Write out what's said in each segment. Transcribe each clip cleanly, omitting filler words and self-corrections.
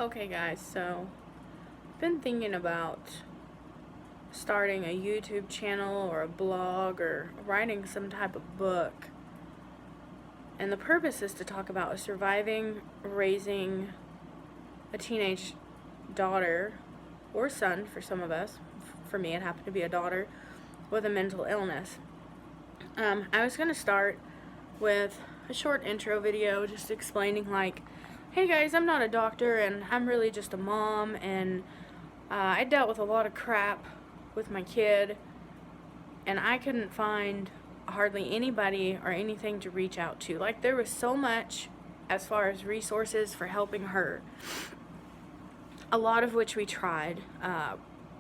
Okay guys, so I've been thinking about starting a YouTube channel or a blog or writing some type of book. And the purpose is to talk about surviving raising a teenage daughter or son for some of us. For me, it happened to be a daughter with a mental illness. I was going to start with a short intro video just explaining like, hey guys, I'm not a doctor and I'm really just a mom, and I dealt with a lot of crap with my kid and I couldn't find hardly anybody or anything to reach out to. Like, there was so much as far as resources for helping her, a lot of which we tried,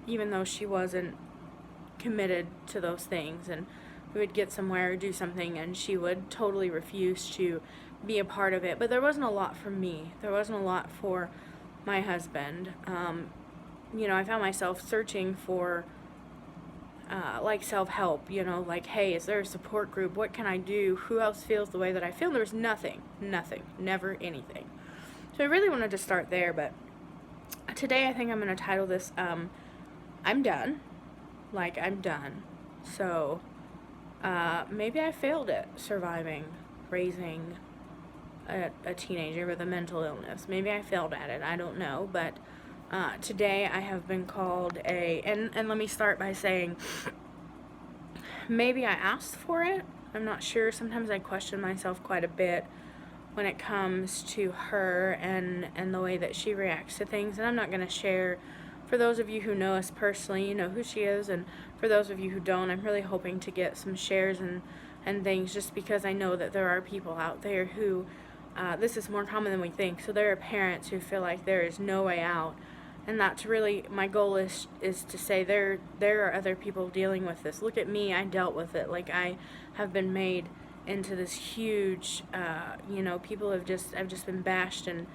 even though she wasn't committed to those things, and we would get somewhere or do something and she would totally refuse to be a part of it. But there wasn't a lot for me. There wasn't a lot for my husband. I found myself searching for like self-help, like, hey, is there a support group? What can I do? Who else feels the way that I feel? And there was nothing, never anything. So I really wanted to start there, but today I think I'm going to title this, I'm done. Like, I'm done. So, maybe I failed at surviving raising a teenager with a mental illness. Maybe I failed at it. I don't know. But today I have been called and let me start by saying maybe I asked for it. I'm not sure. Sometimes I question myself quite a bit when it comes to her and the way that she reacts to things. And I'm not going to share. For those of you who know us personally, you know who she is, and for those of you who don't, I'm really hoping to get some shares and things, just because I know that there are people out there who, this is more common than we think, so there are parents who feel like there is no way out, and that's really, my goal is to say there are other people dealing with this. Look at me, I dealt with it. Like, I have been made into this huge, people I've just been bashed, and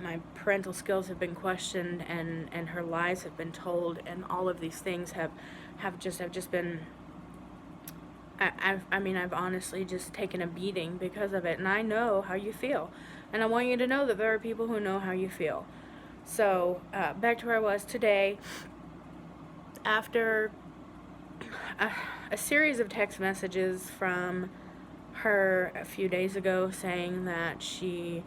my parental skills have been questioned, and her lies have been told, and all of these things have just been, I've honestly just taken a beating because of it, and I know how you feel, and I want you to know that there are people who know how you feel. So, back to where I was today. After a series of text messages from her a few days ago saying that she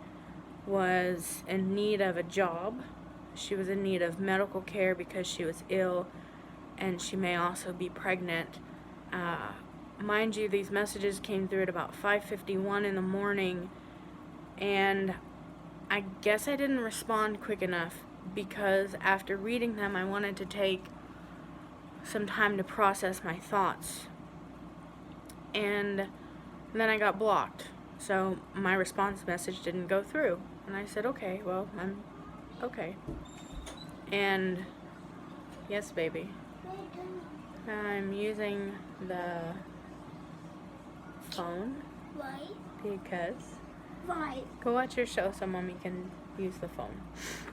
was in need of a job, she was in need of medical care because she was ill, and she may also be pregnant. Mind you, these messages came through at about 5:51 in the morning, and I guess I didn't respond quick enough because after reading them, I wanted to take some time to process my thoughts, and then I got blocked. So my response message didn't go through. And I said, okay, well, I'm okay. And yes, baby, I'm using the phone. Why? Because Why? go watch your show so mommy can use the phone.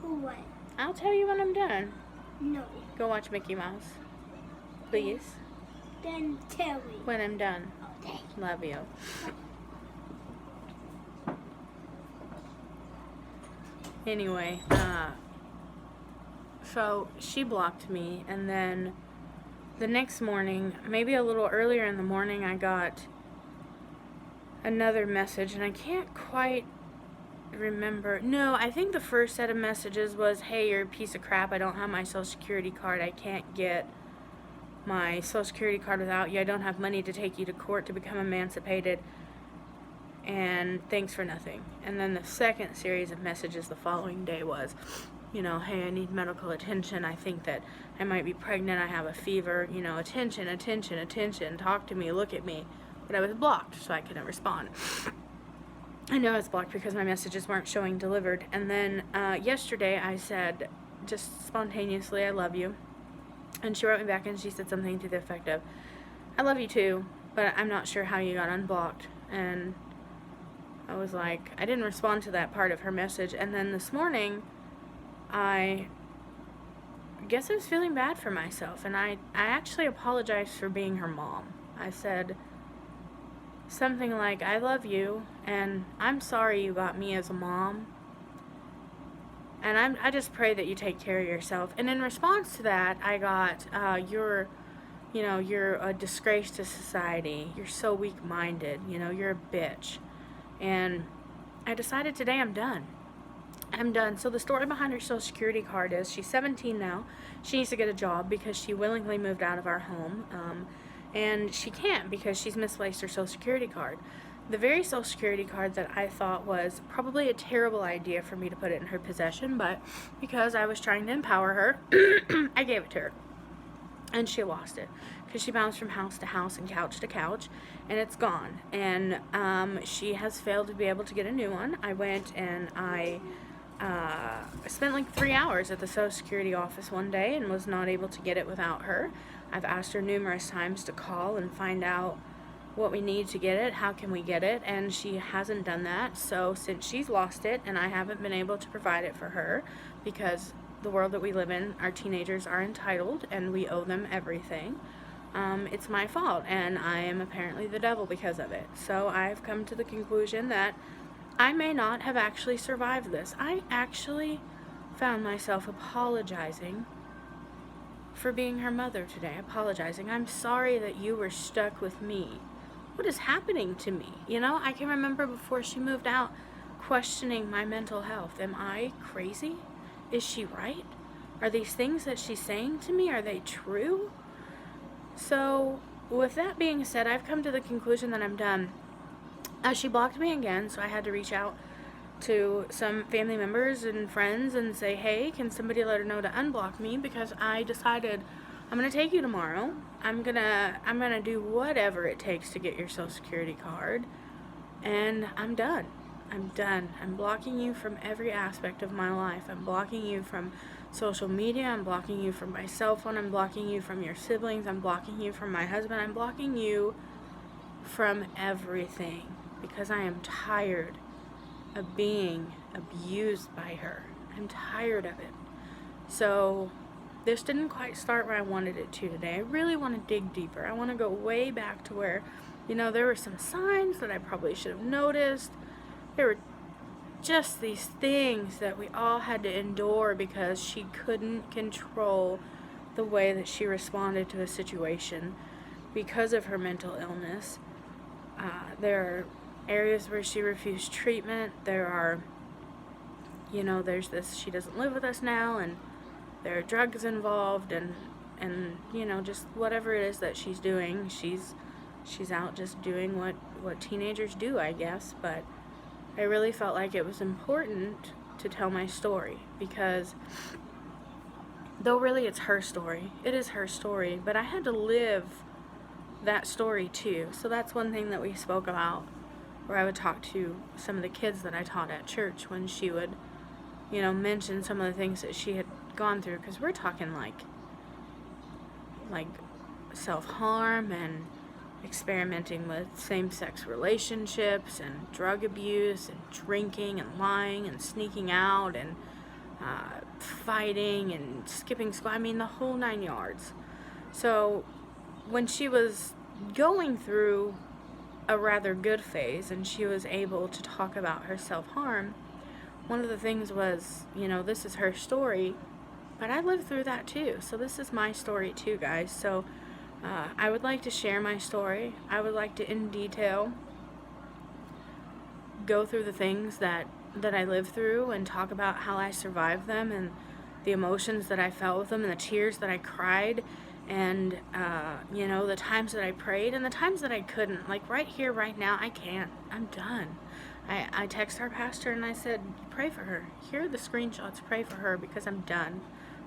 Why? I'll tell you when I'm done. No. Go watch Mickey Mouse. Please. Then tell me. When I'm done. Okay. Love you. Anyway, so she blocked me, and then the next morning, maybe a little earlier in the morning, I got another message, and I can't quite remember. No, I think the first set of messages was, hey, you're a piece of crap. I don't have my social security card. I can't get my social security card without you. I don't have money to take you to court to become emancipated. And thanks for nothing. And then the second series of messages the following day was, hey, I need medical attention. I think that I might be pregnant. I have a fever. Attention. Talk to me. Look at me. But I was blocked, so I couldn't respond. I know I was blocked because my messages weren't showing delivered. And then yesterday I said, just spontaneously, I love you. And she wrote me back and she said something to the effect of, I love you too, but I'm not sure how you got unblocked. And I was like, I didn't respond to that part of her message. And then this morning, I guess I was feeling bad for myself. And I actually apologized for being her mom. I said something like, I love you, and I'm sorry you got me as a mom. And I just pray that you take care of yourself. And in response to that, I got, you're a disgrace to society. You're so weak-minded. You're a bitch. And I decided today I'm done. I'm done. So the story behind her Social Security card is she's 17 now. She needs to get a job because she willingly moved out of our home. And she can't because she's misplaced her Social Security card. The very Social Security card that I thought was probably a terrible idea for me to put it in her possession, but because I was trying to empower her, I gave it to her. And she lost it because she bounced from house to house and couch to couch, and it's gone. And she has failed to be able to get a new one. I went and I spent like 3 hours at the Social Security office one day and was not able to get it without her. I've asked her numerous times to call and find out what we need to get it, how can we get it, and she hasn't done that. So since she's lost it and I haven't been able to provide it for her, because the world that we live in, our teenagers are entitled and we owe them everything, it's my fault, and I am apparently the devil because of it. So I've come to the conclusion that I may not have actually survived this. I actually found myself apologizing for being her mother today. Apologizing. I'm sorry that you were stuck with me. What is happening to me? I can remember before she moved out questioning my mental health. Am I crazy? Is she right? Are these things that she's saying to me, are they true? So with that being said, I've come to the conclusion that I'm done. She blocked me again, so I had to reach out to some family members and friends and say, hey, can somebody let her know to unblock me, because I decided I'm gonna take you tomorrow. I'm gonna do whatever it takes to get your Social Security card, and I'm done. I'm done. I'm blocking you from every aspect of my life. I'm blocking you from social media. I'm blocking you from my cell phone. I'm blocking you from your siblings. I'm blocking you from my husband. I'm blocking you from everything because I am tired of being abused by her. I'm tired of it. So this didn't quite start where I wanted it to today. I really want to dig deeper. I want to go way back to where, there were some signs that I probably should have noticed. There were just these things that we all had to endure because she couldn't control the way that she responded to a situation because of her mental illness. There are areas where she refused treatment. There are, there's this, she doesn't live with us now, and there are drugs involved, and just whatever it is that she's doing, she's out just doing what teenagers do, I guess. But I really felt like it was important to tell my story, because though really it's her story, it is her story, but I had to live that story too. So that's one thing that we spoke about, where I would talk to some of the kids that I taught at church when she would, mention some of the things that she had gone through, because we're talking like self-harm and experimenting with same-sex relationships and drug abuse and drinking and lying and sneaking out and fighting and skipping school. I mean, the whole 9 yards. So when she was going through a rather good phase and she was able to talk about her self-harm, one of the things was, this is her story, but I lived through that too. So this is my story too, guys. So I would like to share my story. I would like to, in detail, go through the things that I lived through and talk about how I survived them and the emotions that I felt with them and the tears that I cried and, the times that I prayed and the times that I couldn't. Like right here, right now, I can't. I'm done. I text our pastor and I said, pray for her. Here are the screenshots. Pray for her because I'm done.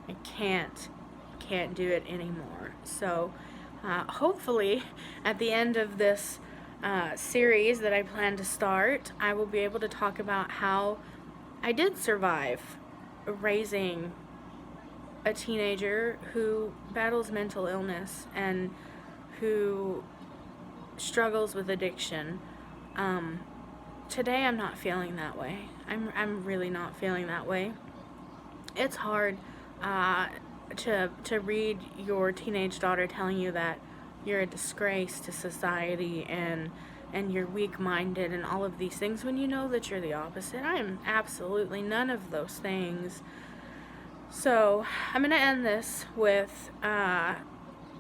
I can't do it anymore. So hopefully at the end of this series that I plan to start, I will be able to talk about how I did survive raising a teenager who battles mental illness and who struggles with addiction. Today I'm not feeling that way. I'm really not feeling that way. It's hard to read your teenage daughter telling you that you're a disgrace to society and and you're weak-minded and all of these things when you know that you're the opposite. I am absolutely none of those things. So I'm going to end this with, I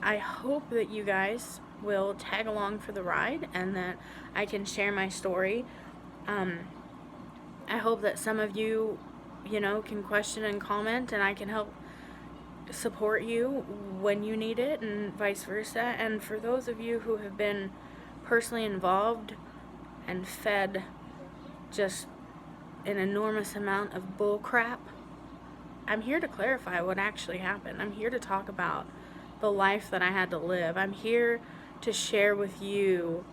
hope that you guys will tag along for the ride and that I can share my story. I hope that some of you, can question and comment, and I can help support you when you need it, and vice versa. And for those of you who have been personally involved and fed just an enormous amount of bull crap, I'm here to clarify what actually happened. I'm here to talk about the life that I had to live. I'm here to share with you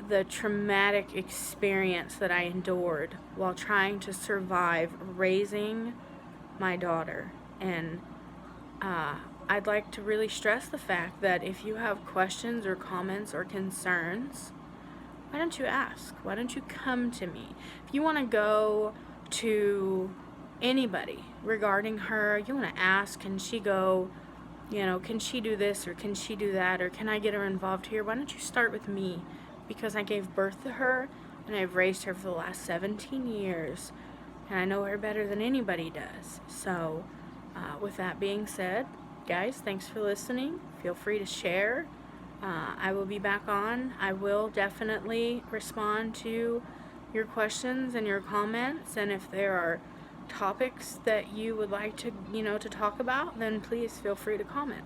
the traumatic experience that I endured while trying to survive raising my daughter. And I'd like to really stress the fact that if you have questions or comments or concerns, why don't you ask? Why don't you come to me? If you want to go to anybody regarding her, you want to ask, can she go, can she do this or can she do that, or can I get her involved here? Why don't you start with me? Because I gave birth to her and I've raised her for the last 17 years and I know her better than anybody does. So with that being said, guys, thanks for listening. Feel free to share. I will be back on. I will definitely respond to your questions and your comments, and if there are topics that you would like to, to talk about, then please feel free to comment.